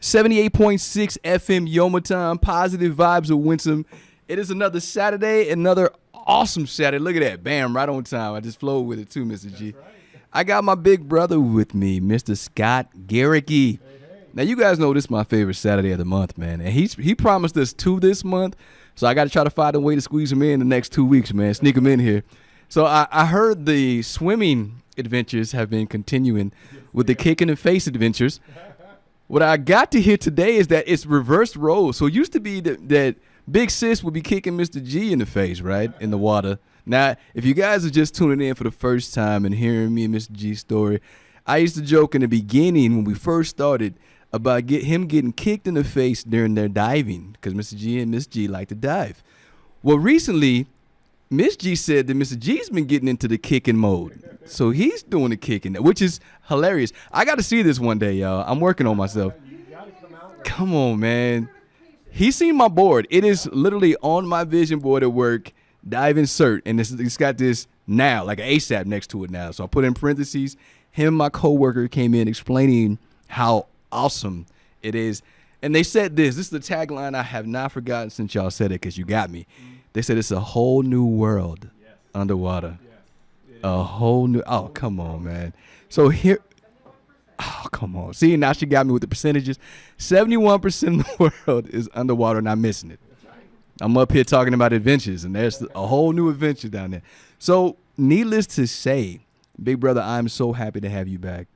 78.6 FM Yoma Time, positive vibes of Winsome. It is another Saturday, another awesome Saturday. Look at that. Bam, right on time. I just flowed with it too, Mr. G. Right. I got my big brother with me, Mr. Scott Garricky. Hey. Now, you guys know this is my favorite Saturday of the month, man. And he promised us 2 this month, so I got to try to find a way to squeeze him in the next 2 weeks, man. Sneak him in here. So I heard the swimming adventures have been continuing with the kick in the face adventures. What I got to hear today is that it's reversed roles. So it used to be that Big Sis would be kicking Mr. G in the face, right, in the water. Now, if you guys are just tuning in for the first time and hearing me and Mr. G's story, I used to joke in the beginning when we first started about him getting kicked in the face during their diving because Mr. G and Miss G like to dive. Well, recently, Miss G said that Mr. G's been getting into the kicking mode. So he's doing the kicking, which is hilarious. I got to see this one day, y'all. I'm working on myself. Come on, man. He's seen my board. It is literally on my vision board at work, dive insert. And it's got this now, like an ASAP next to it now. So I put in parentheses. Him and my coworker came in explaining how awesome it is. And they said this. This is the tagline I have not forgotten since y'all said it because you got me. They said it's a whole new world underwater. A whole new, oh, come on, man. So here, oh, come on. See, now she got me with the percentages. 71% of the world is underwater, and I'm missing it. I'm up here talking about adventures, and there's a whole new adventure down there. So, needless to say, big brother, I'm so happy to have you back.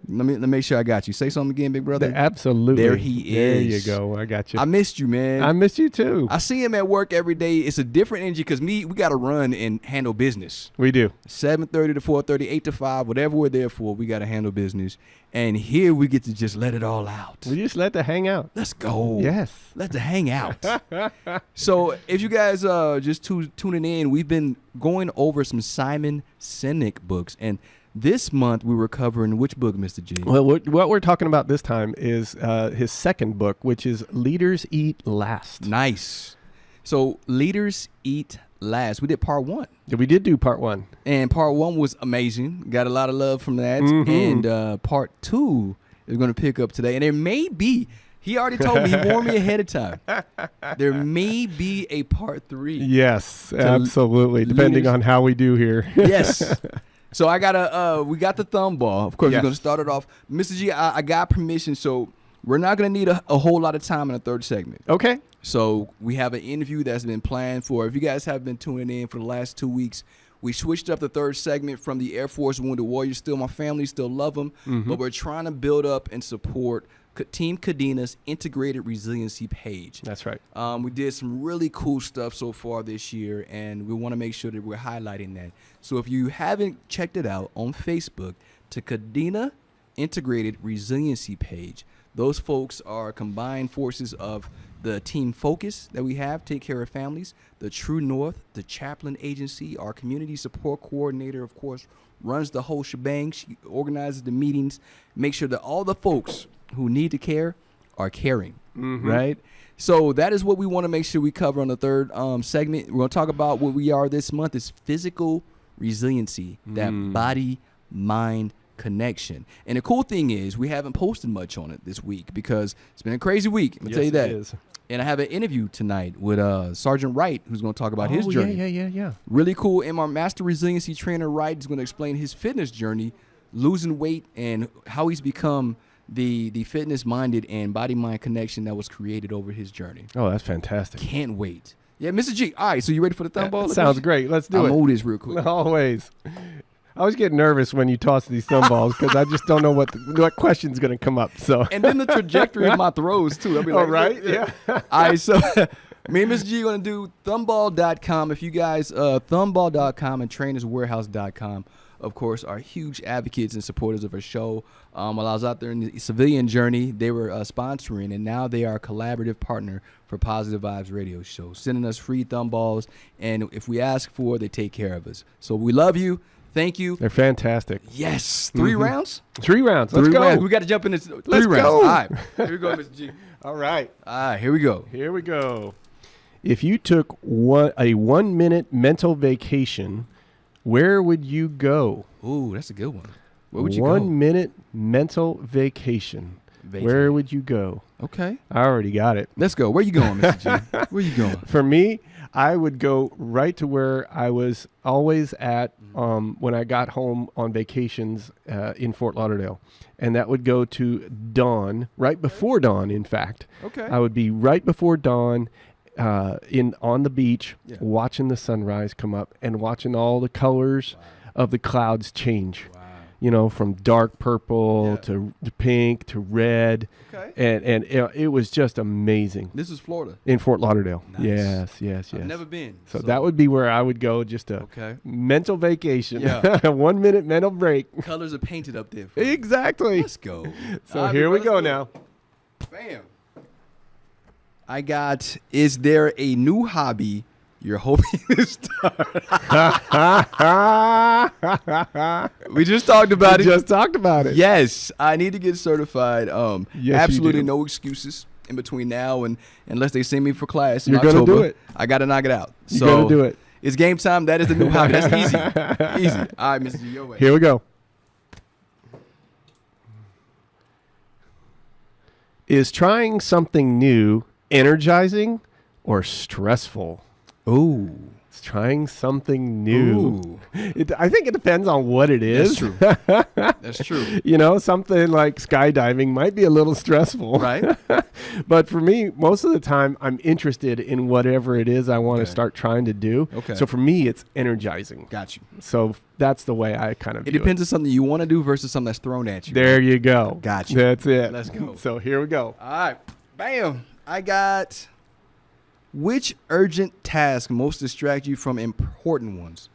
Let me make sure I got you. Say something again, big brother. Absolutely. There he is. There you go. I got you. I missed you, man. I missed you too. I see him at work every day. It's a different energy because we got to run and handle business. We do. 7:30 to 4:30, 8 to 5, whatever we're there for, we got to handle business. And here we get to just let it all out. We just let the hang out. Let's go. Yes. Let the hang out. So if you guys just tuning in, we've been going over some Simon Sinek books. And this month, we were covering which book, Mr. G? Well, what we're talking about this time is his second book, which is Leaders Eat Last. Nice. So Leaders Eat Last. We did part 1. We did do part 1. And part 1 was amazing. Got a lot of love from that. Mm-hmm. And part 2 is going to pick up today. And there may be, he already told me, he warned me ahead of time. There may be a part 3. Yes, absolutely. Depending on how we do here. Yes. So we got the thumb ball. Of course, yes. We're going to start it off. Mr. G, I got permission, so we're not going to need a whole lot of time in the third segment. Okay. So we have an interview that's been planned for. If you guys have been tuning in for the last 2 weeks, we switched up the third segment from the Air Force Wounded Warriors. Still my family, still love them. Mm-hmm. But we're trying to build up and support Team Kadina's Integrated Resiliency page. That's right. We did some really cool stuff so far this year, and we want to make sure that we're highlighting that. So if you haven't checked it out on Facebook, to Kadina Integrated Resiliency page, those folks are combined forces of the Team Focus that we have, Take Care of Families, the True North, the Chaplain Agency, our community support coordinator, of course, runs the whole shebang. She organizes the meetings, make sure that all the folks who need to care are caring, right? So that is what we want to make sure we cover on the third segment. We're going to talk about what we are this month is physical resiliency, that body-mind connection. And the cool thing is we haven't posted much on it this week because it's been a crazy week. I'm going to tell you that. It is. And I have an interview tonight with Sergeant Wright, who's going to talk about his journey. Yeah. Really cool. And our master resiliency trainer, Wright, is going to explain his fitness journey, losing weight, and how he's become the fitness-minded and body-mind connection that was created over his journey. Oh, that's fantastic. Can't wait. Yeah, Mr. G. All right, so you ready for the thumb ball? Sounds great. Let's do it. I'll move this real quick. Always. I always get nervous when you toss these thumb balls because I just don't know what question's going to come up. So and then the trajectory of my throws, too. I'll be like, right? Yeah. All right, so me and Mr. G are going to do thumball.com. If you guys, thumball.com and trainerswarehouse.com, of course, are huge advocates and supporters of our show. While I was out there in the civilian journey, they were sponsoring, and now they are a collaborative partner for Positive Vibes Radio Show, sending us free thumb balls, and if we ask for, they take care of us. So we love you. Thank you. They're fantastic. Yes. 3 rounds? 3 rounds. Let's go. We got to jump into 3 Let's rounds. Go. All right. Here we go, Mr. G. All right. Here we go. Here we go. If you took a 1-minute mental vacation, where would you go? Ooh, that's a good one. Where would you go? 1 minute mental vacation. Where would you go? Okay. I already got it. Let's go. Where you going, Mr. G? Where you going? For me, I would go right to where I was always at when I got home on vacations in Fort Lauderdale. And that would go to dawn, right before dawn, in fact. Okay. I would be right before dawn on the beach, Yeah. watching the sunrise come up and watching all the colors of the clouds change. Wow. You know, from dark purple Yeah. to pink to red. Okay. And it was just amazing. This is Florida. In Fort Lauderdale. Nice. Yes. I've never been. So that would be where I would go, just a Okay. mental vacation. Yeah. 1 minute mental break. Colors are painted up there. For you. Exactly. Let's go. So All right, here we let's go do it. now. Bam. I got, is there a new hobby you're hoping to start? We just talked about We it. just talked about it. Yes, I need to get certified. Yes, you Absolutely do. no excuses in between now and unless they send me for class in You're gonna October. do it. I got to knock it out. You So gotta do it. It's game time. That is the new hobby. That's easy. Easy. All right, Mr. G, your way. Here we go. Is trying something new energizing or stressful? Ooh. It's trying something new. Ooh. I think it depends on what it is. That's true. That's true. You know, something like skydiving might be a little stressful. Right? But for me, most of the time, I'm interested in whatever it is I want to Okay. start trying to do. Okay. So for me, it's energizing. Got you. So that's the way I kind of It view depends on something you want to do versus something that's thrown at you. There you go. Got you. That's it. Let's go. So here we go. All right. Bam. I got, which urgent task most distract you from important ones?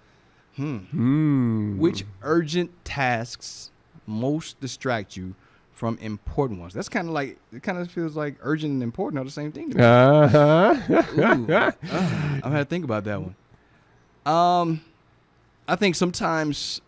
Which urgent tasks most distract you from important ones? That's kind of like, it kind of feels like urgent and important are the same thing to me. Ooh. I'm gonna think about that one. I think sometimes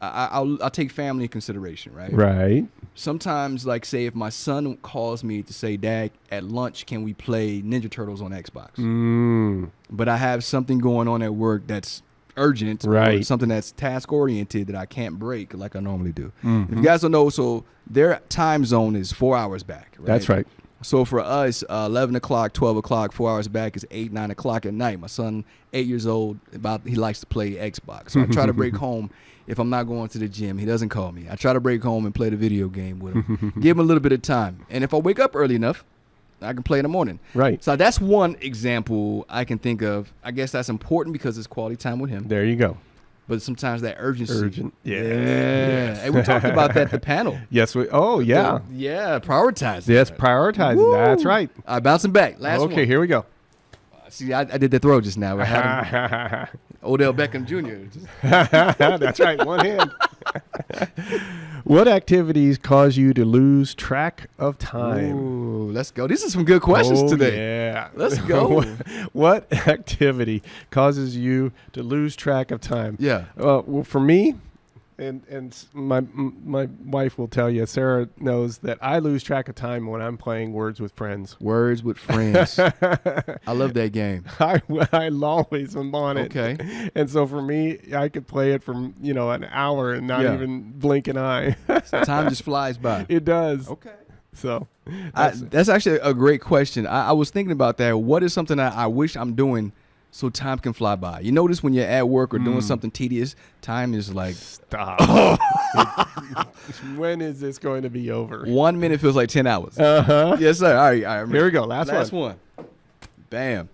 I'll take family in consideration, right? Right. Sometimes, like, say if my son calls me to say, Dad, at lunch, can we play Ninja Turtles on Xbox? But I have something going on at work that's urgent, or Right. something that's task oriented that I can't break like I normally do. If you guys don't know, so their time zone is 4 hours back. Right? That's right. So for us, 11 o'clock, 12 o'clock, 4 hours back is 8, 9 o'clock at night. My son, 8 years old, he likes to play Xbox. So I try to break home if I'm not going to the gym. He doesn't call me. I try to break home and play the video game with him. Give him a little bit of time. And if I wake up early enough, I can play in the morning. Right. So that's one example I can think of. I guess that's important because it's quality time with him. There you go. But sometimes that urgency. Urgent. Yeah. Yeah. Hey, we talked about that at the panel. Yes. Yeah. Yeah, prioritize. Yes. Prioritizing. Woo. That's right. All right, bouncing back. Last one. Okay. Here we go. See, I did the throw just now. I had him, Odell Beckham Jr. Just- That's right. One hand. What activities cause you to lose track of time? Ooh, let's go. These are some good questions today. Yeah. Let's go. What activity causes you to lose track of time? Yeah. Well, for me, and my wife will tell you, Sarah knows that I lose track of time when I'm playing Words with Friends. Words with Friends. I love that game. I always am on it. Okay. And so for me, I could play it for, an hour and not Yeah. even blink an eye. Time just flies by. It does. Okay. So That's actually a great question. I was thinking about that. What is something that I wish I'm doing so time can fly by? You notice when you're at work or doing something tedious, time is like stop. When is this going to be over? 1 minute feels like 10 hours. Uh-huh. Yes, sir. All right. Here we go. Last one. Bam.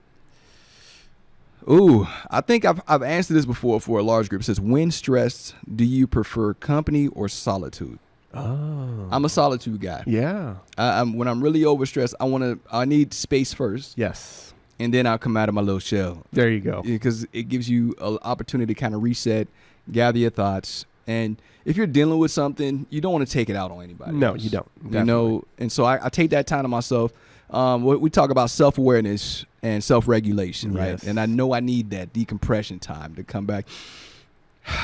Ooh, I think I've answered this before for a large group. It says, when stressed, do you prefer company or solitude? Oh. I'm a solitude guy. Yeah. When I'm really overstressed, I need space first, Yes. and then I'll come out of my little shell. There you go. Because it gives you an opportunity to kind of reset, gather your thoughts, and if you're dealing with something, you don't want to take it out on anybody. No, else. you don't. You know, and so I take that time to myself. We talk about self-awareness and self-regulation, right? Yes. And I know I need that decompression time to come back.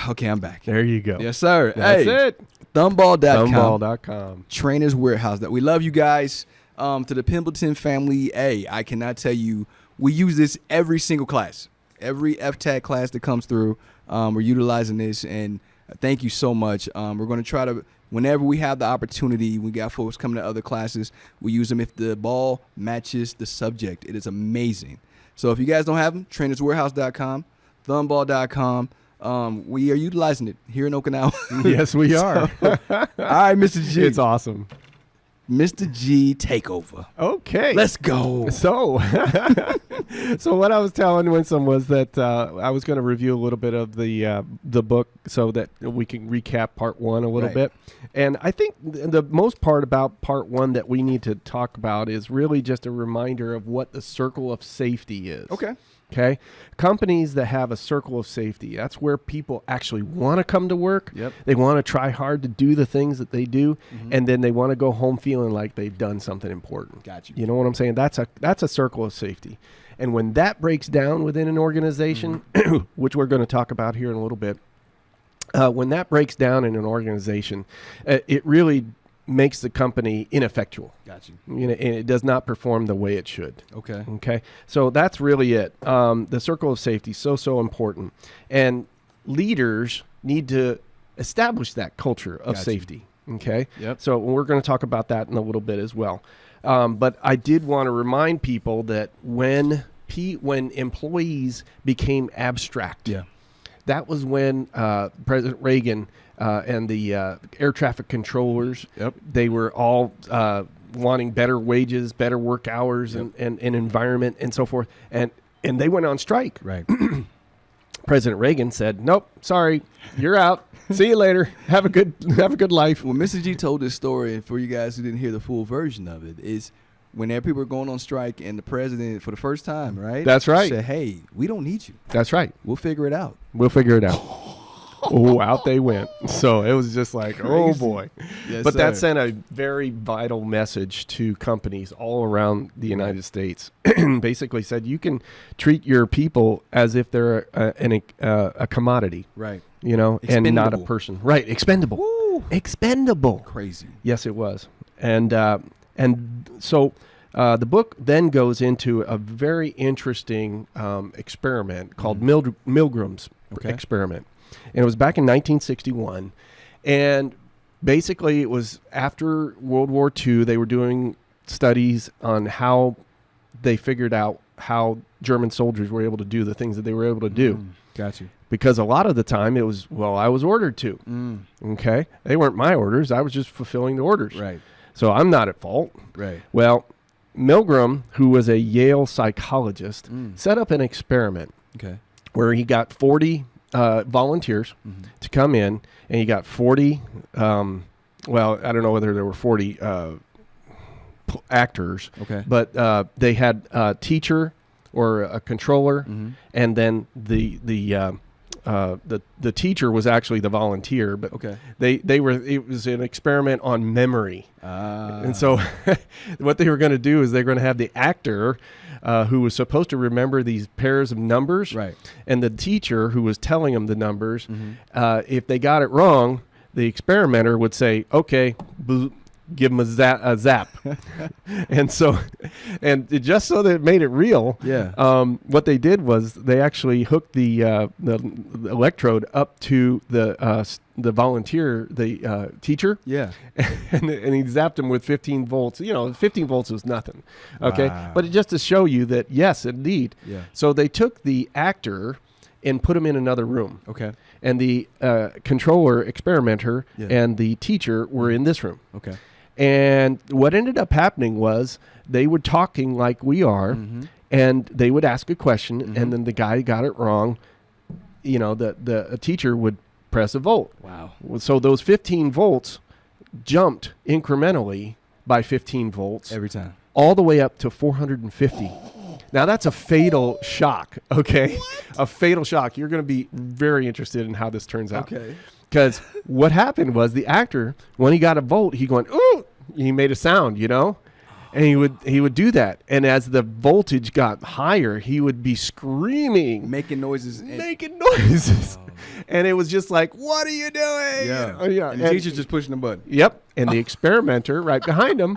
Okay, I'm back. There you go. Yes, sir. That's Hey, it. Thumball.com. Thumball.com. Trainers Warehouse. That we love you guys. To the Pimpleton family, hey, I cannot tell you, we use this every single class. Every FTAC class that comes through, we're utilizing this, and Thank you so much. We're going to try to, whenever we have the opportunity, we got folks coming to other classes, we use them if the ball matches the subject. It is amazing. So if you guys don't have them, trainerswarehouse.com, thumball.com. We are utilizing it here in Okinawa. Yes, we are. All right, Mr. G. It's awesome. Mr. G, take over. Okay. Let's go. So, so what I was telling Winsome was that I was going to review a little bit of the book so that we can recap part one a little bit. And I think the most part about part one that we need to talk about is really just a reminder of what the circle of safety is. Okay. Companies that have a circle of safety, that's where people actually want to come to work. Yep. They want to try hard to do the things that they do, and then they want to go home feeling like they've done something important. Got you. You know what I'm saying? That's a circle of safety. And when that breaks down within an organization, which we're going to talk about here in a little bit, when that breaks down in an organization, it really makes the company ineffectual. Got you. You know, and it does not perform the way it should. Okay. So that's really it. The circle of safety, so important. And leaders need to establish that culture of safety. Okay. Yep. So we're going to talk about that in a little bit as well. But I did want to remind people that when employees became abstract, that was when President Reagan and the air traffic controllers, they were all wanting better wages, better work hours, and environment and so forth. And they went on strike. Right. President Reagan said, "Nope, sorry, you're out. See you later. Have a good life." When Mr. G told this story, and for you guys who didn't hear the full version of it, is when people were going on strike and the president, for the first time, right? That's right. Said, "Hey, we don't need you. That's right. We'll figure it out." Oh, out they went. So it was just like, oh boy. Yes, But that sir. sent a very vital message to companies all around the United States. Basically said you can treat your people as if they're a commodity, Right. you know, and not a Expendable. person. Right. Expendable. Woo. Expendable. Crazy. Yes, it was. And so the book then goes into a very interesting experiment called Milgram's experiment. And it was back in 1961. And basically it was after World War II. They were doing studies on how they figured out how German soldiers were able to do the things that they were able to do. Got you. Because a lot of the time it was, well, I was ordered to. Okay. They weren't my orders. I was just fulfilling the orders. Right. So I'm not at fault. Right. Well, Milgram, who was a Yale psychologist, set up an experiment Okay. where he got 40 volunteers to come in, and he got 40, well, I don't know whether there were 40 actors, Okay. but they had a teacher or a controller, and then the teacher was actually the volunteer, but it was an experiment on memory. And so what they were going to do is they're going to have the actor who was supposed to remember these pairs of numbers, Right. and the teacher who was telling them the numbers. If they got it wrong, the experimenter would say, "Okay, give them a zap." And so, just so that it made it real, what they did was they actually hooked the electrode up to the volunteer, the teacher, and he zapped him with 15 volts. 15 volts was nothing, okay? Wow. But just to show you that, yes, indeed. Yeah. So they took the actor and put him in another room. Okay. And the controller, experimenter, and the teacher were in this room. Okay. And what ended up happening was they were talking like we are, and they would ask a question, and then the guy got it wrong. The teacher would press a volt. Wow. So those 15 volts jumped incrementally by 15 volts Every time. all the way up to 450. Now that's a fatal shock, okay? A fatal shock. You're going to be very interested in how this turns out. Okay. Because what happened was the actor, when he got a volt, he went, ooh, he made a sound, and he would do that. And as the voltage got higher, he would be screaming, Making noises. And it was just like, what are you doing? Yeah. And the teacher's just pushing the button. Yep. And the experimenter right behind him,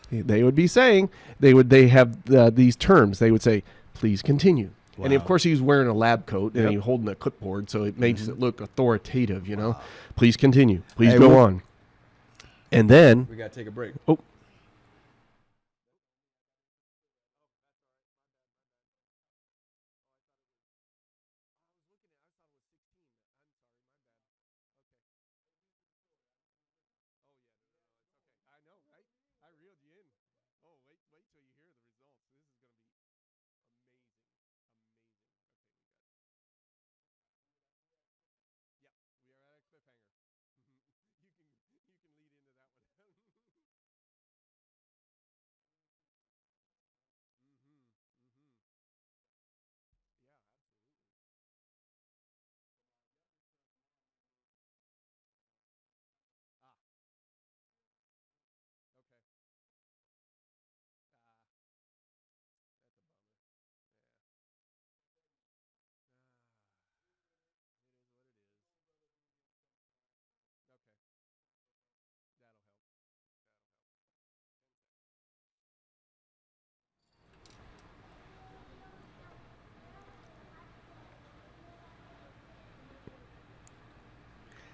they would be saying, they have these terms. They would say, please continue. And of course, he's wearing a lab coat and Yep. he's holding a clipboard, so it makes it look authoritative, you know. Please continue. Please Hey, go on. And then, We got to take a break. oh,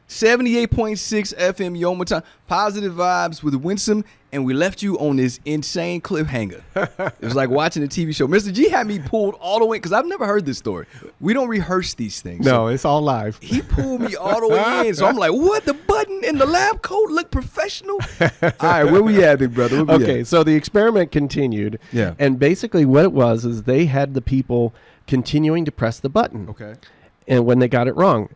.6 FM Yoma Time. Positive vibes with Winsome, and we left you on this insane cliffhanger. It was like watching a TV show. Mr. G had me pulled all the way, because I've never heard this story. We don't rehearse these things. no, it's all live. He pulled me all the way in, so I'm like, what? The button in the lab coat look professional? All right, where we at, big brother? Where we Okay, at? so the experiment continued. Yeah. And basically what it was is they had the people continuing to press the button. Okay. And when they got it wrong,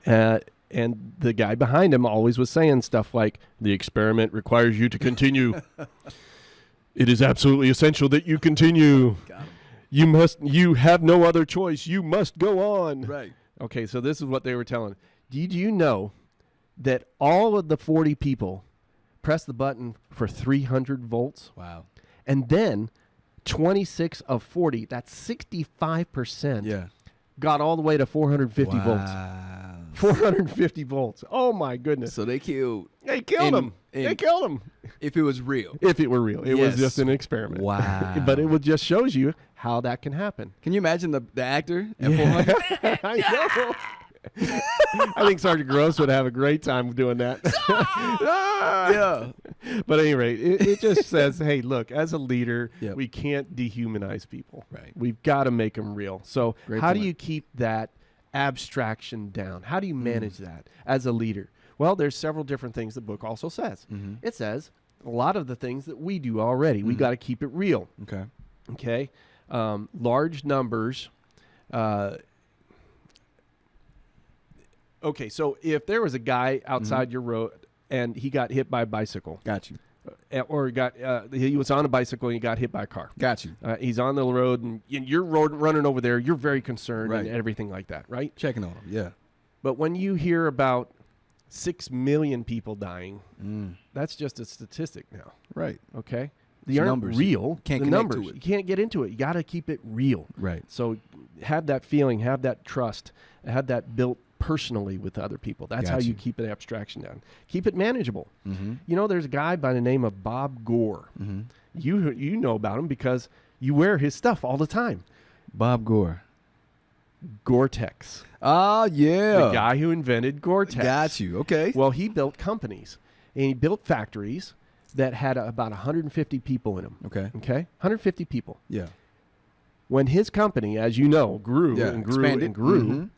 and the guy behind him always was saying stuff like, the experiment requires you to continue. It is absolutely essential that you continue. Got him. You have no other choice. You must go on. Right. Okay, so this is what they were telling. Did you know that all of the 40 people pressed the button for 300 volts? Wow. And then 26 of 40, that's 65%, Yeah. got all the way to 450 volts. Wow. 450 volts. Oh, my goodness. So they killed. They killed him. They killed him. If it was real. If it were real. It was Yes. just an experiment. Wow. But it just shows you how that can happen. Can you imagine the actor at 400? I know. I think Sergeant Gross would have a great time doing that. Yeah. But at any rate, it just says, hey, look, as a leader, Yep. we can't dehumanize people. Right. We've got to make them real. So Great how do point. you keep that abstraction down? How do you manage that as a leader? Well, there's several different things the book also says. It says a lot of the things that we do already. We got to keep it real. Okay. Okay. Large numbers. Okay, so if there was a guy outside your road and he got hit by a bicycle, Got you. or he was on a bicycle and he got hit by a car. Got you. He's on the road and you're running over there. You're very concerned Right. and everything like that, right? Checking on him. Yeah. But when you hear about 6 million people dying, that's just a statistic now. Right. Okay, It's they aren't numbers. real. Can't the connect numbers. to it. You can't get into it. You got to keep it real. Right. So have that feeling, have that trust, have that built personally with other people. That's how Got you you. keep it abstraction down. Keep it manageable. Mm-hmm. You know, there's a guy by the name of Bob Gore. Mm-hmm. You know about him because you wear his stuff all the time. Bob Gore. Gore-Tex. Ah, yeah. The guy who invented Gore-Tex. Got you. Okay. Well, he built companies and he built factories that had about 150 people in them. Okay. Okay? 150 people. Yeah. When his company, as you know, grew Yeah. and grew Expanded. and grew, Mhm.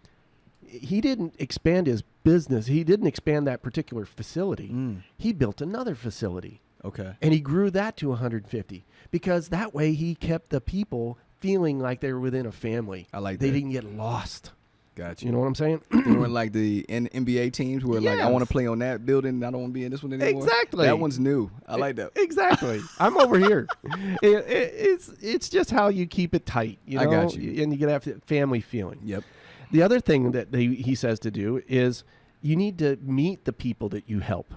he didn't expand his business. He didn't expand that particular facility. Mm. He built another facility Okay. and he grew that to 150 because that way he kept the people feeling like they were within a family. I like They that. didn't get lost. Got you. You know what I'm saying? They weren't like the NBA teams where like I want Yes. to play on that building. I don't want to be in this one anymore. Exactly. That one's new. I like that. Exactly. I'm over here. It's just how you keep it tight. You know? I got you. And you get that family feeling. Yep. The other thing that he says to do is you need to meet the people that you help.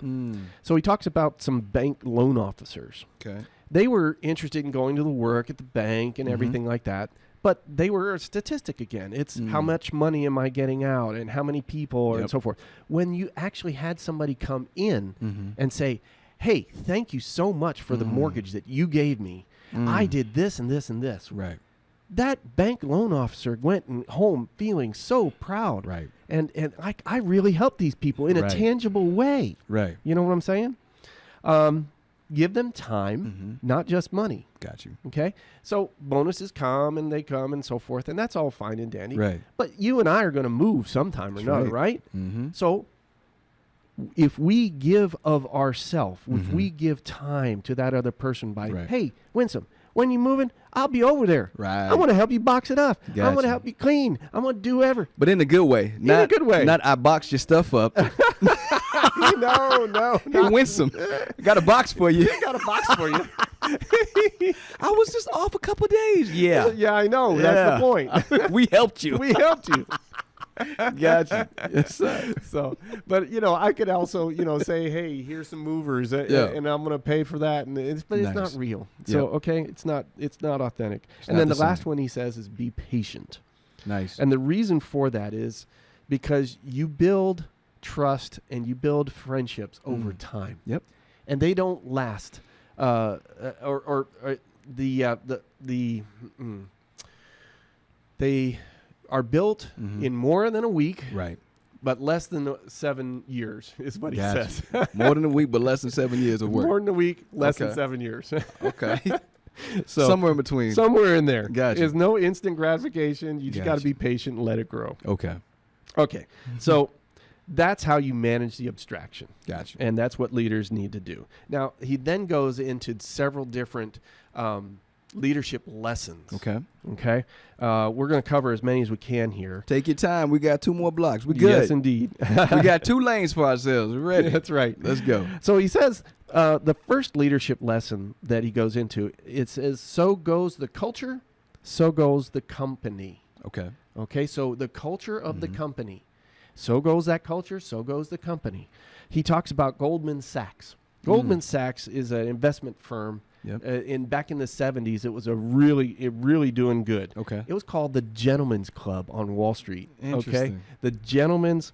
So he talks about some bank loan officers. Okay. They were interested in going to the work at the bank and everything like that. But they were a statistic again. It's how much money am I getting out and how many people and Yep. so forth. When you actually had somebody come in and say, hey, thank you so much for the mortgage that you gave me. I did this and this and this. Right. that bank loan officer went home feeling so proud. Right. And I really helped these people in a Right. tangible way. Right. You know what I'm saying? Give them time, not just money. Got you. Okay? So bonuses come and so forth, and that's all fine and dandy. Right. But you and I are going to move sometime or That's another, right? Mm-hmm. So if we give of ourself, if we give time to that other person by, Right. hey, Winsome, when you moving, I'll be over there. Right. I want to help you box it up. I want Gotcha. to help you clean. I want to do ever. But in a good way. Not, a good way. Not I boxed your stuff up. no. Hey, Winsome, I got a box for you. Got a box for you. I was just off a couple days. Yeah. Yeah, I know. That's the point. We helped you. We helped you. Gotcha. Yes, sir. So, but I could also, say, hey, here's some movers, and I'm going to pay for that, but it's Nice. not real. So, Yep. okay, it's not authentic. And not then the the last same. one he says is be patient. Nice. And the reason for that is because you build trust and you build friendships over time. Yep. And they don't last. They are built in more than a week, Right. but less than 7 years is what he Gotcha. says. More than a week, but less than 7 years of work. More than a week, less than Okay. 7 years. Okay. So Somewhere in between. somewhere in there. Gotcha. There's no instant gratification. You just got to Gotcha. be patient and let it grow. Okay. Okay. So that's how you manage the abstraction. Gotcha. And that's what leaders need to do. Now, he then goes into several different leadership lessons. Okay. Okay. We're going to cover as many as we can here. Take your time. We got 2 more blocks. We good. Yes, indeed. We got 2 lanes for ourselves. We're ready. That's right. Let's go. So he says the first leadership lesson that he goes into, it says, so goes the culture, so goes the company. Okay. Okay, so the culture of the company. So goes that culture, so goes the company. He talks about Goldman Sachs. Goldman Sachs is an investment firm. Yep. Back in the 70s, it was really doing good. Okay. It was called the Gentlemen's Club on Wall Street. Okay, Interesting. the Gentlemen's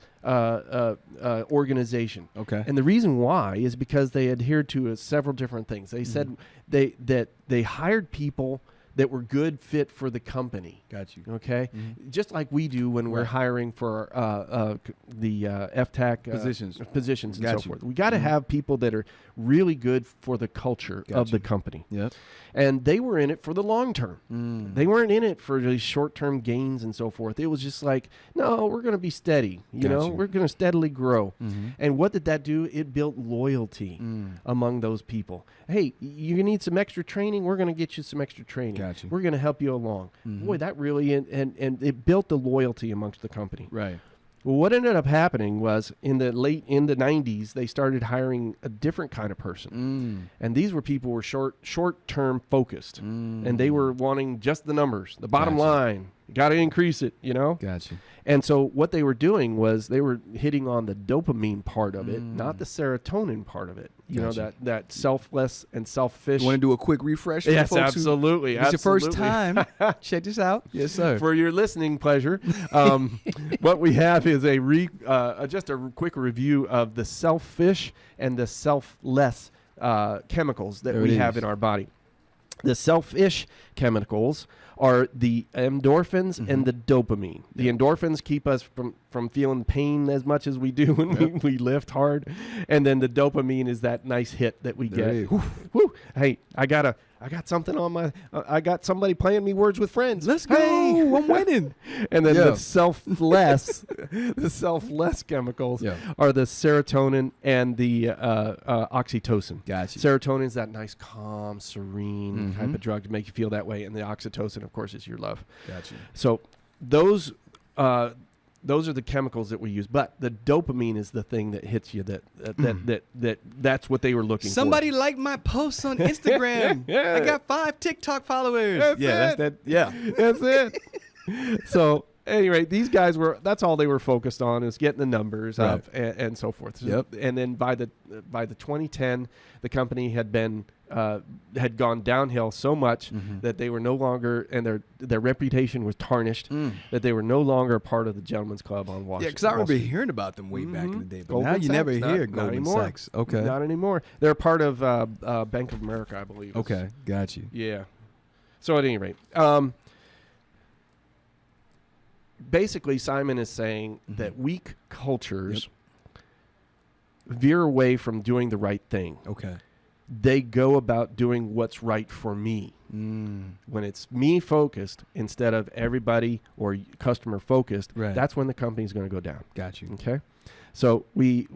organization. Okay. And the reason why is because they adhered to several different things. They said they hired people that were good fit for the company. Got you. Okay, just like we do when we're Right. hiring for the FTAC positions and Got so you. forth. We got to have people that are really good for the culture of the company. Yep. And they were in it for the long term. They weren't in it for these short-term gains and so forth. It was just like, no, we're going to be steady. You know, Gotcha. we're going to steadily grow. Mm-hmm. And what did that do? It built loyalty among those people. Hey, you need some extra training? We're going to get you some extra training. Gotcha. We're going to help you along. Boy, that really, and it built the loyalty amongst the company. Right. Well, what ended up happening was in the 90s, they started hiring a different kind of person. And these were people who were short-term focused. And they were wanting just the numbers, the bottom Gotcha. line. You got to increase it, you know? Gotcha. And so what they were doing was they were hitting on the dopamine part of it, not the serotonin part of it. You Gotcha. know, that selfless and selfish. You want to do a quick refresh for Yes, folks who- absolutely. If it's your first absolutely. time, check this out. Yes, sir. For your listening pleasure, what we have is just a quick review of the selfish and the selfless chemicals that There we it have is. in our body. The selfish chemicals are the endorphins and the dopamine. The endorphins keep us from feeling pain as much as we do when we lift hard. And then the dopamine is that nice hit that we There it get. is. Whew, whew. Hey, I got something on my, I got somebody playing me Words with Friends. Let's go. Hey. I'm winning. And then Yeah. the selfless chemicals Yeah. are the serotonin and the oxytocin. Gotcha. Serotonin is that nice, calm, serene type of drug to make you feel that way, and the oxytocin, of course, is your love. Gotcha. So those are the chemicals that we use, but the dopamine is the thing that hits you. That's what they were looking Somebody liked my posts on Instagram. Yeah. I got 5 TikTok followers. That's yeah, it. that's that. Yeah. for. That's it. So anyway, these guys that's all they were focused on, is getting the numbers Right. up and so forth. Yep. And then by the 2010, the company had gone downhill so much that they were no longer, and their reputation was tarnished, that they were no longer a part of the Gentlemen's Club on Wall Street. Yeah, because I remember hearing about them way back in the day, but Goldman now you Sachs, never not- hear not Goldman anymore. Sachs. Okay. Not anymore. They're part of Bank of America, I believe. Okay, got you. Yeah. So at any rate, basically Simon is saying that weak cultures veer away from doing the right thing. Okay. They go about doing what's right for me. When it's me focused instead of everybody or customer focused, that's when the company's going to go down. Got you. Okay. So we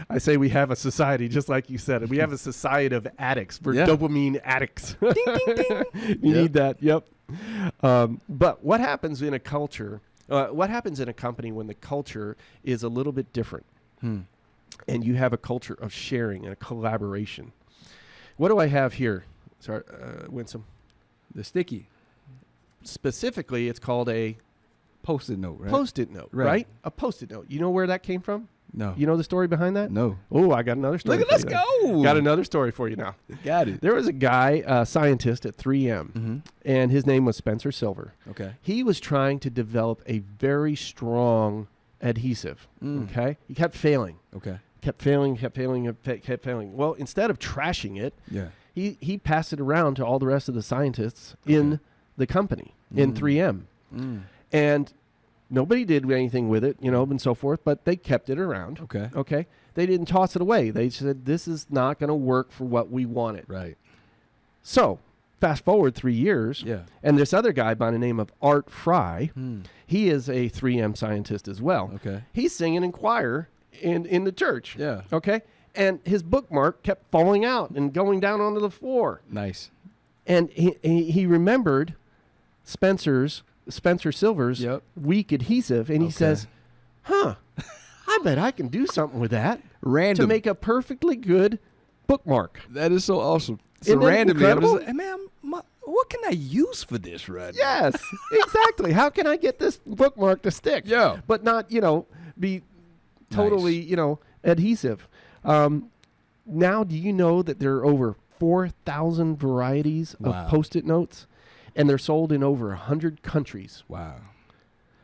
I say we have a society, just like you said. We have a society of addicts. We're dopamine addicts. Ding, ding, ding. You need that. Yep. But what happens in a culture, what happens in a company when the culture is a little bit different? And you have a culture of sharing and a collaboration. What do I have here? Sorry, Winsome. The sticky. Specifically, it's called a Post-it note, right? Post-it note, right? A Post-it note. You know where that came from? No. You know the story behind that? No. Oh, I got another story. Look, let's go. Got another story for you now. Got it. There was a guy, a scientist at 3M, and his name was Spencer Silver. Okay. He was trying to develop a very strong adhesive. Okay. He kept failing. Okay. Kept failing. Well, instead of trashing it, he passed it around to all the rest of the scientists in the company, in 3M. And nobody did anything with it, and so forth, but they kept it around. Okay. Okay. They didn't toss it away. They said, this is not going to work for what we wanted. Right. So fast forward 3 years. Yeah. And this other guy by the name of Art Fry, he is a 3M scientist as well. Okay. He's singing in choir in the church. Yeah. Okay. And his bookmark kept falling out and going down onto the floor. Nice. And he remembered Spencer Silver's weak adhesive, and he says, I bet I can do something with that to make a perfectly good bookmark. That is so awesome. So Isn't that randomly, I'm incredible? just like, hey, man, what can I use for this right now? Yes, exactly. How can I get this bookmark to stick? Yeah. But not, be totally, adhesive. Now, do you know that there are over 4,000 varieties of Post-it notes? And they're sold in over 100 countries. Wow.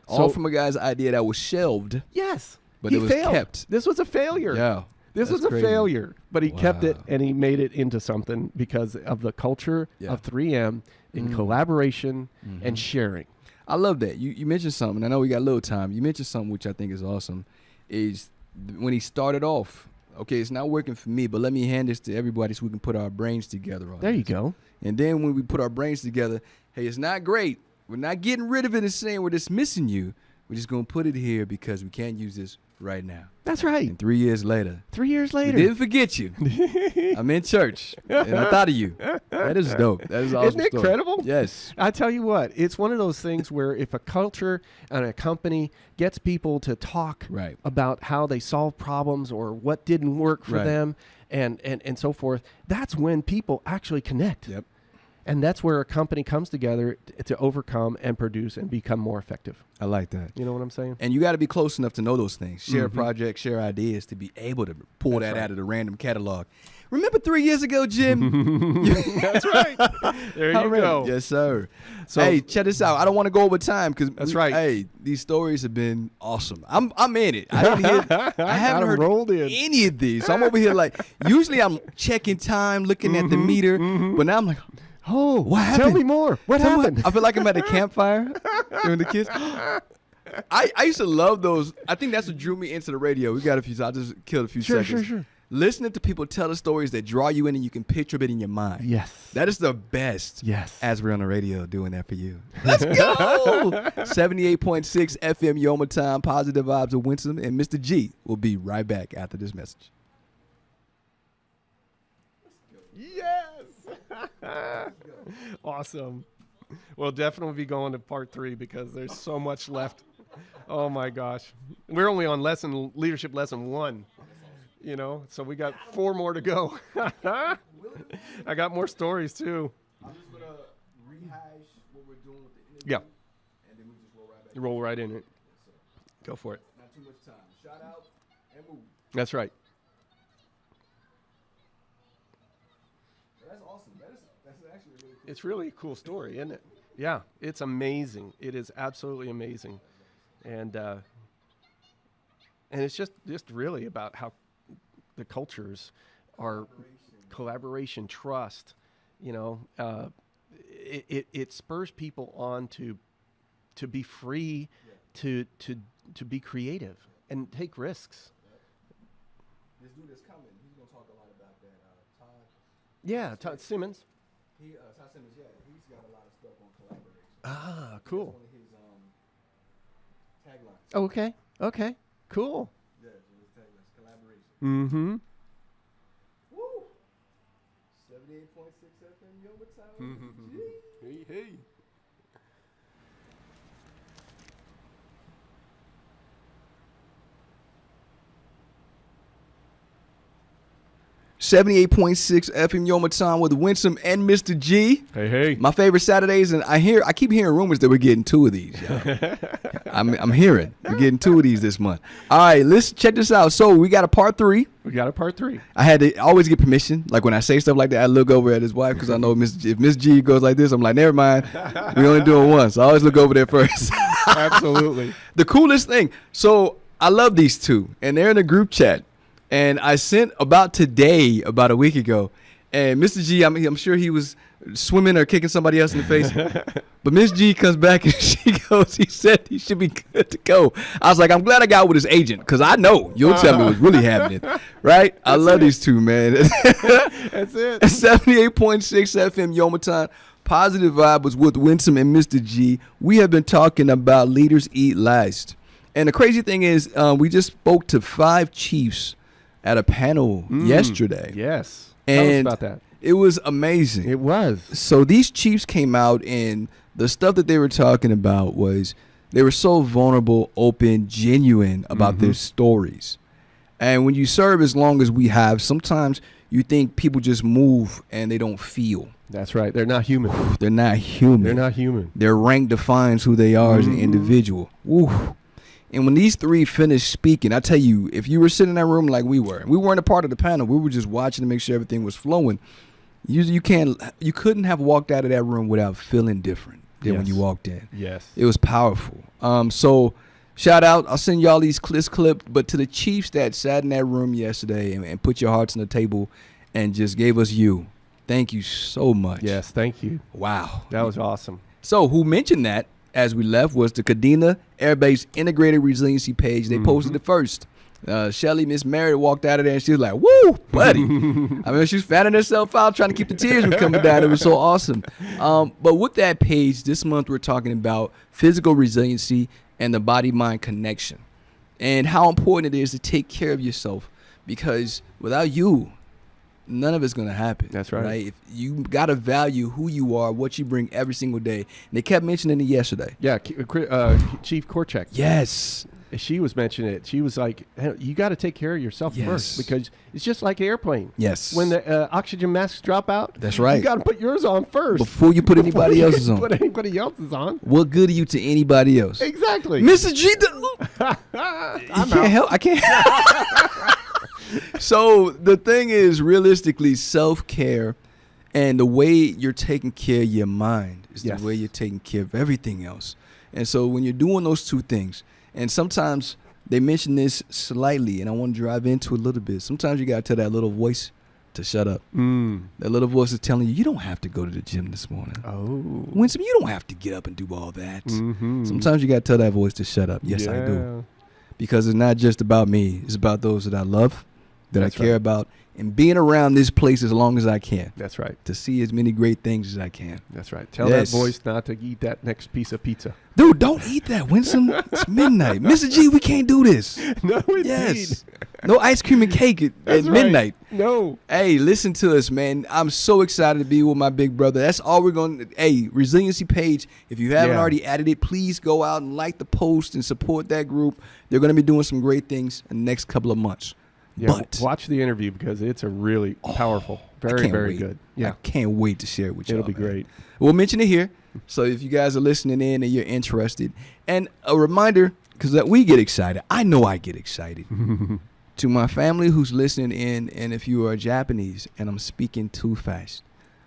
All from a guy's idea that was shelved. Yes. But it was kept. This was a failure. Yeah. This was a failure. But he kept it, and he made it into something because of the culture of 3M in collaboration and sharing. I love that. You mentioned something. I know we got a little time. You mentioned something which I think is awesome. Is when he started off, okay, it's not working for me, but let me hand this to everybody so we can put our brains together on There this. you go. And then when we put our brains together, hey, it's not great. We're not getting rid of it and saying we're dismissing you. We're just going to put it here because we can't use this right now. That's right. And 3 years later. 3 years later. We didn't forget you. I'm in church, and I thought of you. That is dope. That is awesome. Isn't it incredible? Yes. I tell you what, it's one of those things where if a culture and a company gets people to talk about how they solve problems or what didn't work for them and so forth, that's when people actually connect. Yep. And that's where a company comes together to overcome and produce and become more effective. I like that. You know what I'm saying? And you got to be close enough to know those things. Share projects, share ideas to be able to pull that out of the random catalog. Remember 3 years ago, Jim? That's right. There you go. Yes, sir. So, hey, check this out. I don't want to go over time because right. These stories have been awesome. I'm in it. I haven't heard rolled in any of these. So I'm over here like, usually I'm checking time, looking at the meter, but now I'm like, oh, what happened? Tell me more. What happened? I feel like I'm at a campfire with the kids. I used to love those. I think that's what drew me into the radio. We got a few. So I'll just kill a few seconds. Sure. Listening to people tell the stories that draw you in and you can picture it in your mind. Yes. That is the best. Yes. As we're on the radio doing that for you. Let's go. 78.6 FM Yoma Time. Positive vibes of Winston. And Mr. G will be right back after this message. Yes. Awesome. We'll definitely be going to part 3 because there's so much left. Oh my gosh. We're only on leadership lesson 1. So we got 4 more to go. I got more stories too. I'm just going to rehash what we're doing with the interview. Yeah. And then we just roll right back. Roll right in it. Go for it. Not too much time. Shout out and move. That's right. That's awesome. That's actually a really cool. It's really a cool story, isn't it? Yeah, it's amazing. It is absolutely amazing. And it's just really about how the cultures are collaboration, trust. It spurs people on to be free to be creative and take risks. This dude is coming. He's gonna talk a lot about that. Todd. Yeah, Todd Simmons. Todd Simmons. Yeah, he's got a lot of stuff on collaboration. Ah, cool. That's one of his taglines. Okay. Okay. Cool. Yeah, his taglines, collaboration. Mm-hmm. Woo! 78.6 FM, yo, what's up? Hey, hey. .6 FM Yoma Time with Winsome and Mr. G. Hey, hey. My favorite Saturdays, and I keep hearing rumors that we're getting 2 of these. I'm hearing we're getting 2 of these this month. All right, let's check this out. So we got a part 3. We got a part 3. I had to always get permission. Like when I say stuff like that, I look over at his wife because I know if Miss G goes like this, I'm like, never mind. We only do it once. So I always look over there first. Absolutely. The coolest thing. So I love these 2, and they're in a group chat. And I sent about a week ago, and Mr. G, I'm sure he was swimming or kicking somebody else in the face. But Miss G comes back and he said he should be good to go. I was like, I'm glad I got with his agent because I know you'll tell me what's really happening. Right? I love these 2, man. That's it. 78.6 FM Yoma Time. Positive Vibe was with Winsome and Mr. G. We have been talking about Leaders Eat Last. And the crazy thing is, we just spoke to 5 chiefs at a panel yesterday. Yes. And tell us about that. It was amazing. It was. So these chiefs came out, and the stuff that they were talking about was they were so vulnerable, open, genuine about their stories. And when you serve as long as we have, sometimes you think people just move and they don't feel. That's right. They're not human. They're not human. They're not human. Their rank defines who they are as an individual. Woo. And when these 3 finished speaking, I tell you, if you were sitting in that room like we weren't a part of the panel. We were just watching to make sure everything was flowing. You couldn't have walked out of that room without feeling different than when you walked in. Yes. It was powerful. So shout out. I'll send y'all this clip, but to the chiefs that sat in that room yesterday and put your hearts on the table and just gave us you. Thank you so much. Yes, thank you. Wow. That was awesome. So who mentioned that as we left was the Kadena Air Base Integrated Resiliency page. They posted it first. Shelly, Miss Mary, walked out of there and she was like, woo, buddy. I mean, she was fanning herself out, trying to keep the tears from coming down. It was so awesome. But with that page, this month we're talking about physical resiliency and the body-mind connection and how important it is to take care of yourself, because without you, none of it's going to happen. That's right. If you got to value who you are, what you bring every single day. And they kept mentioning it yesterday. Yeah, Chief Korchak. Yes. She was mentioning it. She was like, hey, you got to take care of yourself first, because it's just like an airplane. Yes. When the oxygen masks drop out, that's right. You got to put yours on first before you put anybody else's on. Put anybody else's on. What good are you to anybody else? Exactly. Mrs. G. I can't. So the thing is, realistically, self-care and the way you're taking care of your mind is the way you're taking care of everything else. And so when you're doing those 2 things, and sometimes they mention this slightly, and I want to drive into it a little bit. Sometimes you got to tell that little voice to shut up. That little voice is telling you, you don't have to go to the gym this morning. Oh. Winsome, you don't have to get up and do all that. Sometimes you got to tell that voice to shut up. Yes, I do. Because it's not just about me. It's about those that I love, that I care about, and being around this place as long as I can. That's right. To see as many great things as I can. That's right. Tell that voice not to eat that next piece of pizza. Dude, don't eat that, Winsome. It's midnight. Mr. G, we can't do this. No, indeed. Yes. No ice cream and cake at midnight. No. Hey, listen to us, man. I'm so excited to be with my big brother. That's all we're going to. Hey, Resiliency page. If you haven't already added it, please go out and like the post and support that group. They're going to be doing some great things in the next couple of months. Yeah, but watch the interview because it's a really powerful, very good. Yeah, I can't wait to share it with you. It'll be great. We'll mention it here. So if you guys are listening in and you're interested, and a reminder, because we get excited. I know I get excited. To my family who's listening in, and if you are Japanese and I'm speaking too fast,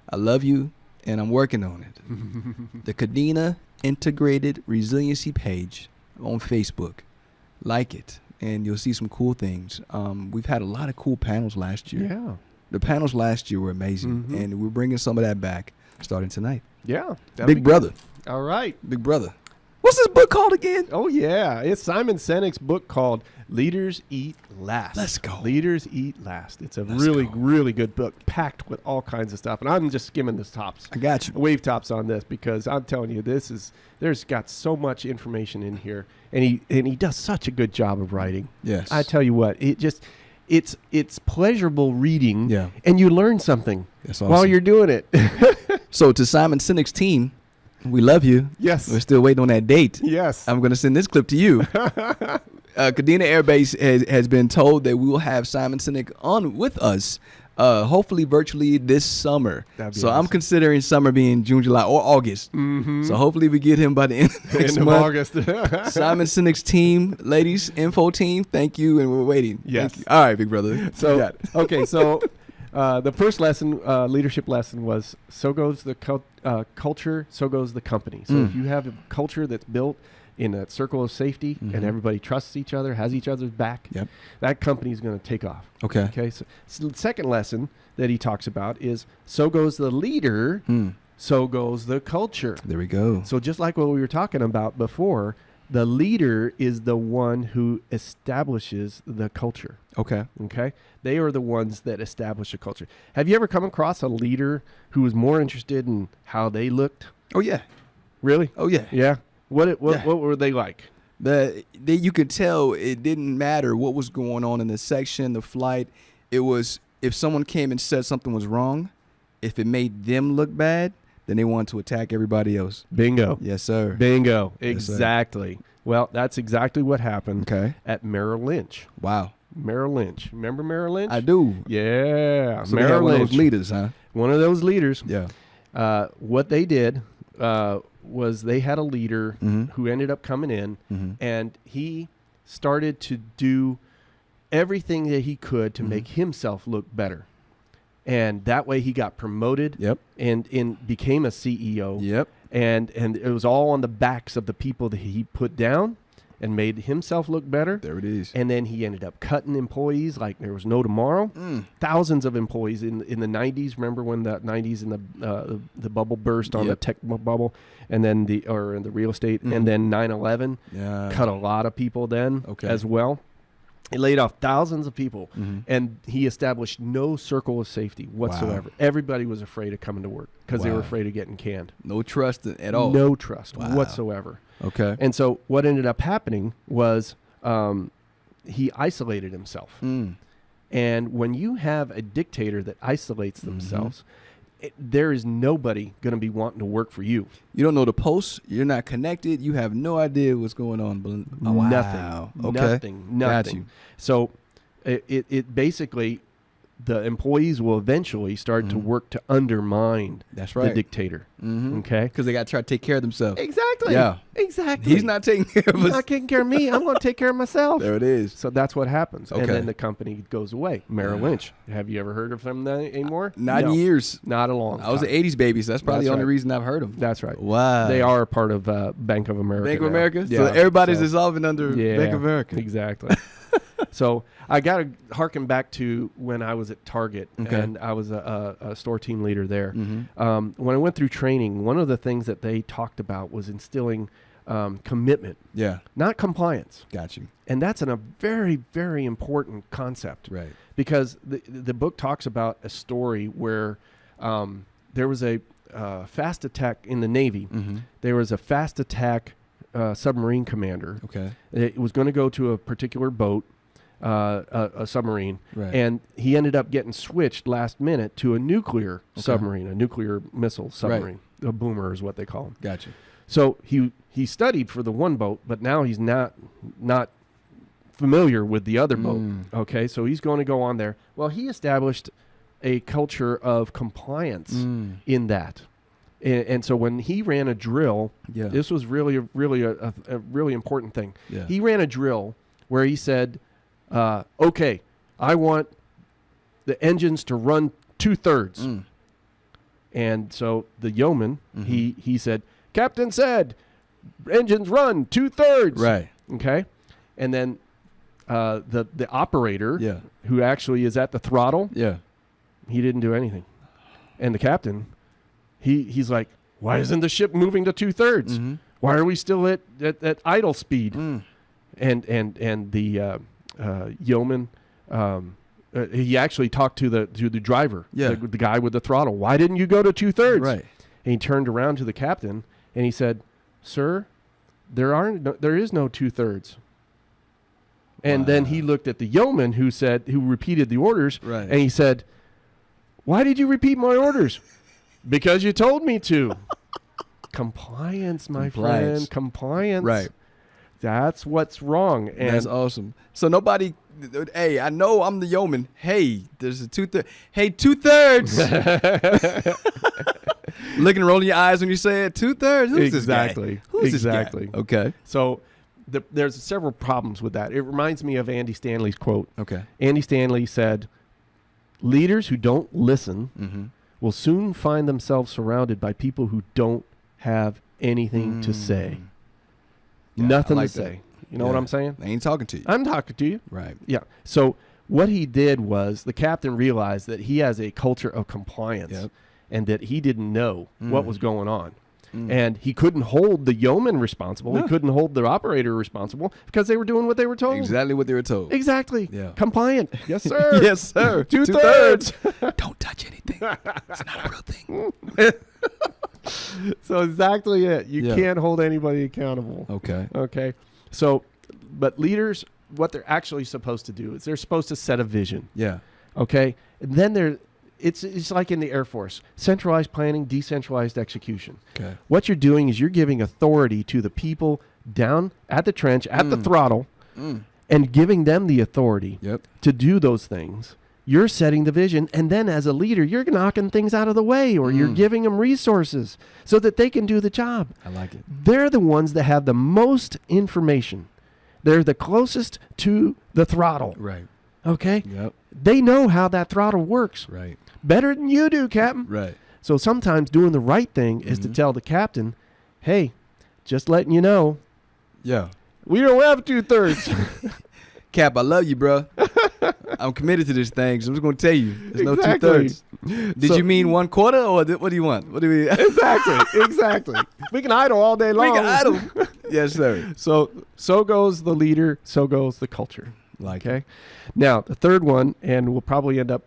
I love you and I'm working on it. The Kadena Integrated Resiliency page on Facebook. Like it. And you'll see some cool things. We've had a lot of cool panels last year. Yeah. The panels last year were amazing. And we're bringing some of that back starting tonight. Yeah. Big brother. All right. Big brother. What's this book called again? Oh, yeah. It's Simon Sinek's book called Leaders Eat Last. Let's go. Leaders Eat Last. It's a really good book, packed with all kinds of stuff. And I'm just skimming the tops. I got you. Wave tops on this because I'm telling you, there's got so much information in here. And he does such a good job of writing. Yes. I tell you what, it's pleasurable reading. Yeah. And you learn something That's awesome. while you're doing it. So to Simon Sinek's team, we love you. Yes. We're still waiting on that date. Yes. I'm going to send this clip to you. Kadena Air Base has been told that we will have Simon Sinek on with us, hopefully virtually this summer. That'd be So I'm awesome. considering summer being June, July, or August. Mm-hmm. So hopefully we get him by the end of next End of month. August. Simon Sinek's team, ladies, info team, thank you, and we're waiting. Yes. Thank you. All right, big brother. You So got it. okay, so the first lesson, leadership lesson, was so goes the culture, so goes the company. So if you have a culture that's built in a circle of safety and everybody trusts each other, has each other's back, Yep. that company is going to take off. Okay. Okay. So the second lesson that he talks about is so goes the leader, so goes the culture. There we go. So just like what we were talking about before, the leader is the one who establishes the culture. Okay. Okay? They are the ones that establish a culture. Have you ever come across a leader who was more interested in how they looked? Oh, yeah. Really? Oh, yeah. Yeah. What Yeah. what were they like? You could tell it didn't matter what was going on in the section, the flight. It was if someone came and said something was wrong, if it made them look bad, then they wanted to attack everybody else. Bingo. Yes, sir. Bingo. Yes, sir. Exactly. Well, that's exactly what happened Okay. at Merrill Lynch. Wow. Merrill Lynch. Remember Merrill Lynch? I do. Yeah. So they had Merrill one of Lynch. those leaders, huh? One of those leaders. Yeah. What they did was they had a leader who ended up coming in, and he started to do everything that he could to make himself look better. And that way he got promoted Yep. and became a CEO. Yep. And it was all on the backs of the people that he put down and made himself look better. There it is. And then he ended up cutting employees like there was no tomorrow. Thousands of employees in the 90s. Remember when the 90s and the bubble burst on the tech bubble, and then in the real estate, and then 9/11 Yeah. cut a lot of people then as well. He laid off thousands of people, and he established no circle of safety whatsoever. Wow. Everybody was afraid of coming to work because they were Wow. afraid of getting canned. No trust at all. No trust Wow. whatsoever. Okay. And so what ended up happening was he isolated himself. And when you have a dictator that isolates themselves, there is nobody going to be wanting to work for you. You don't know the post. You're not connected. You have no idea what's going on. Oh, wow. Nothing. Okay. Nothing. Got you. So it basically, the employees will eventually start to work to undermine That's the right. dictator. Mm-hmm. Okay? Because they got to try to take care of themselves. Exactly. Yeah. Exactly. He's not taking care of He's us. not taking care of me. I'm going to take care of myself. There it is. So that's what happens. And Okay. then the company goes away. Merrill Lynch. Have you ever heard of them anymore? Not No. in years. Not a long I was time. an 80s baby, so that's probably That's the only right. reason I've heard them. That's right. Wow. They are part of Bank of America. Bank of now. America? Yeah. So everybody's So- dissolving under Yeah, Bank of America. Exactly. So I got to harken back to when I was at Target, Okay. and I was a store team leader there. Mm-hmm. When I went through training, one of the things that they talked about was instilling commitment, Yeah. not compliance. Got you. And that's a very, very important concept. Right. Because the book talks about a story where there was a fast attack in the Navy. Mm-hmm. There was a fast attack submarine commander. Okay. It was going to go to a particular boat, a submarine, Right. and he ended up getting switched last minute to a nuclear submarine, a nuclear missile submarine. A boomer is what they call them. Got you. So he studied for the one boat, but now he's not familiar with the other boat. Okay, so he's going to go on there. Well, he established a culture of compliance in that. And so when he ran a drill, Yeah. this was really a really important thing. Yeah. He ran a drill where he said, okay, I want the engines to run 2/3. And so the yeoman, he said, Captain said, engines run 2/3. Right. Okay. And then the operator, Yeah. who actually is at the throttle, Yeah. he didn't do anything. And the captain, he's like, why isn't the ship moving to 2/3? Why are we still at idle speed? Mm. And the yeoman, he actually talked to the driver, Yeah. the guy with the throttle. Why didn't you go to 2/3? Right. And he turned around to the captain and he said, "Sir, there is no 2/3." And then he looked at the yeoman who repeated the orders, Right. and he said, "Why did you repeat my orders?" "Because you told me to." Compliance, my friend. Compliance. Right. That's what's wrong. And That's awesome. So nobody, hey, I know I'm the yeoman. Hey, there's a 2/3. Hey, 2/3. Looking, rolling your eyes when you say it. 2/3. Who's Exactly. this guy? Who's Exactly. this guy? Okay. So there's several problems with that. It reminds me of Andy Stanley's quote. Okay. Andy Stanley said, "Leaders who don't listen Mm-hmm. will soon find themselves surrounded by people who don't have anything to say." Yeah, Nothing I like to that. say. You know what I'm saying? I ain't talking to you. I'm talking to you. Right. Yeah. So what he did was the captain realized that he has a culture of compliance Yep. and that he didn't know what was going on. Mm. And he couldn't hold the yeoman responsible. No. He couldn't hold the operator responsible because they were doing what they were told. Exactly what they were told. Exactly. Yeah. Compliant. Yes, sir. Yes, sir. 2/3. Don't touch anything. It's not a real thing. So exactly it. You Yeah. can't hold anybody accountable. Okay. Okay. So, but leaders, what they're actually supposed to do is they're supposed to set a vision. Yeah. Okay. And then it's like in the Air Force, centralized planning, decentralized execution. Okay. What you're doing is you're giving authority to the people down at the trench, at the throttle, and giving them the authority Yep. to do those things. You're setting the vision, and then as a leader, you're knocking things out of the way, or you're giving them resources so that they can do the job. I like it. They're the ones that have the most information. They're the closest to the throttle. Right. Okay? Yep. They know how that throttle works Right. better than you do, Captain. Right. So sometimes doing the right thing is to tell the captain, "Hey, just letting you know, Yeah. we don't have 2/3. Cap, I love you, bro. I'm committed to this thing, so I'm just going to tell you. There's no Exactly. 2/3. Did you mean 1/4 or what do you want? What do we? Exactly. We can idle all day long. We can idle. Yes, sir. So goes the leader, so goes the culture. Like Okay. Now, the third one, and we'll probably end up,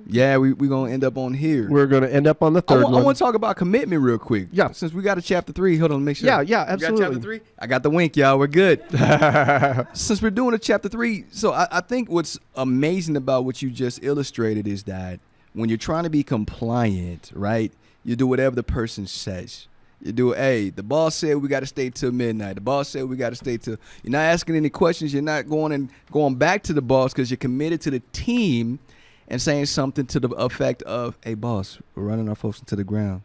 Yeah, we're going to end up on here. we're going to end up on the third I one. want to talk about commitment real quick. Yeah. Since we got a chapter 3, hold on, make sure. Yeah, You got absolutely. chapter 3? I got the wink, y'all. We're good. Since we're doing a chapter 3, so I think what's amazing about what you just illustrated is that when you're trying to be compliant, right, you do whatever the person says. You do, hey, the boss said we got to stay till midnight. The boss said we got to stay till. You're not asking any questions. You're not going back to the boss because you're committed to the team and saying something to the effect of, hey, boss, we're running our folks into the ground.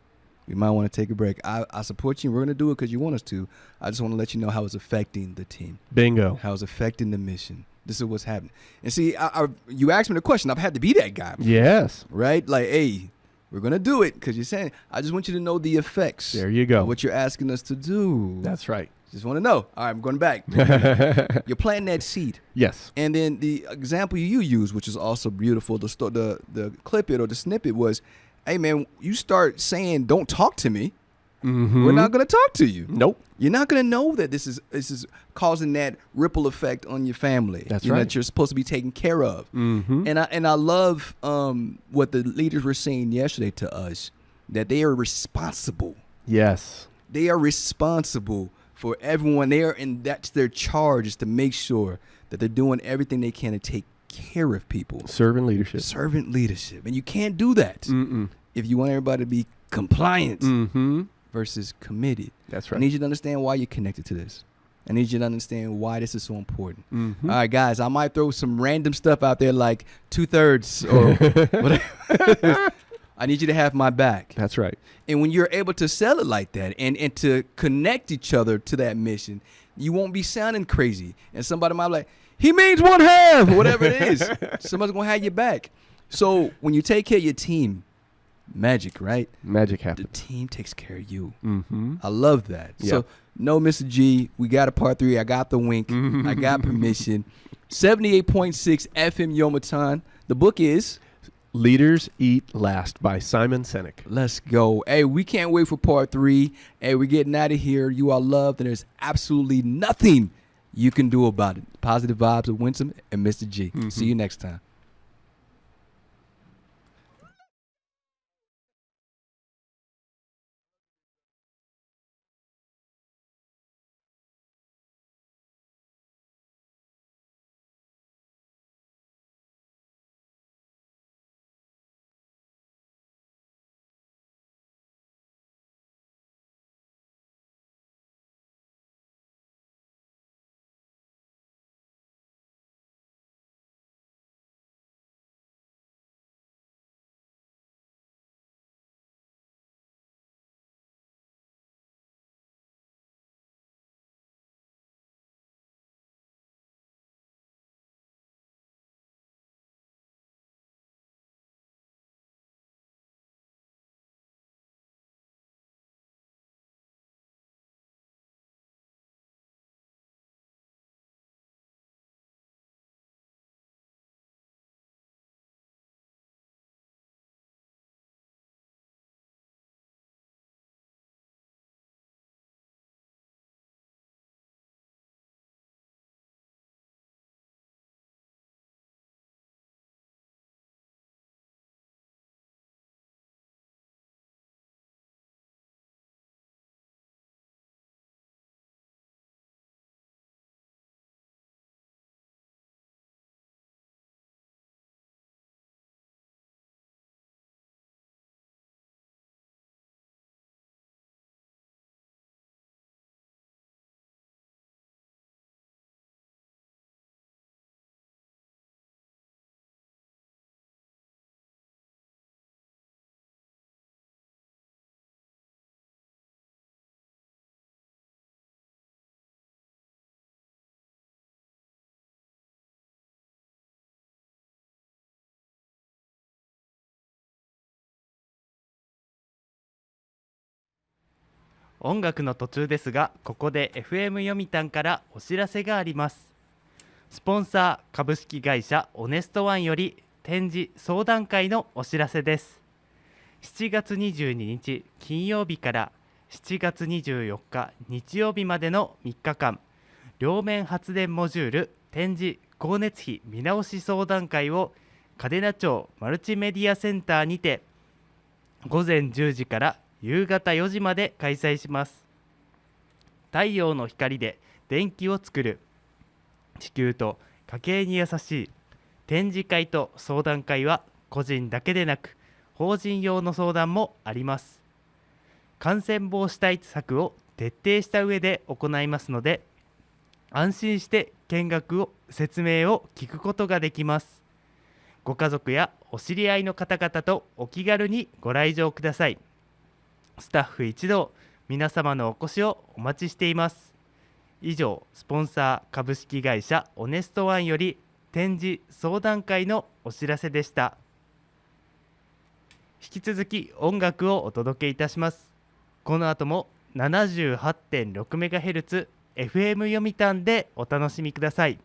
We might want to take a break. I support you. We're going to do it because you want us to. I just want to let you know how it's affecting the team, Bingo. how it's affecting the mission. This is what's happening. And see, you asked me the question. I've had to be that guy, Yes. right? Like, hey, we're going to do it because you're saying, I just want you to know the effects. There you go. Of what you're asking us to do. That's right. Just want to know. All right, I'm going back. You're planting that seed. Yes. And then the example you used, which is also beautiful, the clip it or the snippet was, hey, man, you start saying, don't talk to me. Mm-hmm. We're not going to talk to you. Nope. You're not going to know that this is causing that ripple effect on your family. That's You know, right. that you're supposed to be taken care of. Mm-hmm. And I love what the leaders were saying yesterday to us, that they are responsible. Yes. They are responsible for everyone there, and that's their charge, is to make sure that they're doing everything they can to take care of people. Servant leadership. Servant leadership. And you can't do that Mm-mm. if you want everybody to be compliant Mm-hmm. versus committed. That's I right. need you to understand why you're connected to this. I need you to understand why this is so important. Mm-hmm. All right, guys, I might throw some random stuff out there like 2/3 or whatever. I need you to have my back. That's right. And when you're able to sell it like that and to connect each other to that mission, you won't be sounding crazy. And somebody might be like, he means 1/2, whatever it is. Somebody's going to have your back. So when you take care of your team, magic, right? Magic The happens. team takes care of you. Mm-hmm. I love that. Yeah. So, no, Mr. G, we got a part 3. I got the wink. I got permission. 78.6 FM Yomaton. The book is Leaders Eat Last by Simon Sinek. Let's go. Hey, we can't wait for part 3. Hey, we're getting out of here. You are loved, and there's absolutely nothing you can do about it. Positive vibes of Winsome and Mr. G. See you next time.音楽の途中ですが、ここで FM 読谷からお知らせがあります。スポンサー株式会社オネストワンより展示相談会のお知らせです。7月22日金曜日から7月24日日曜日までの3日間、両面発電モジュール展示光熱費見直し相談会を嘉手納町マルチメディアセンターにて午前10時から夕方4時まで開催します。太陽の光で電気を作る、地球と家計に優しい展示会と相談会は個人だけでなく法人用の相談もあります。感染防止対策を徹底した上で行いますので、安心して見学を説明を聞くことができます。ご家族やお知り合いの方々とお気軽にご来場ください。スタッフ一同、皆様のお越しをお待ちしています。以上、スポンサー株式会社オネストワンより展示相談会のお知らせでした。引き続き音楽をお届けいたします。この後も 78.6MHz FM 読谷でお楽しみください。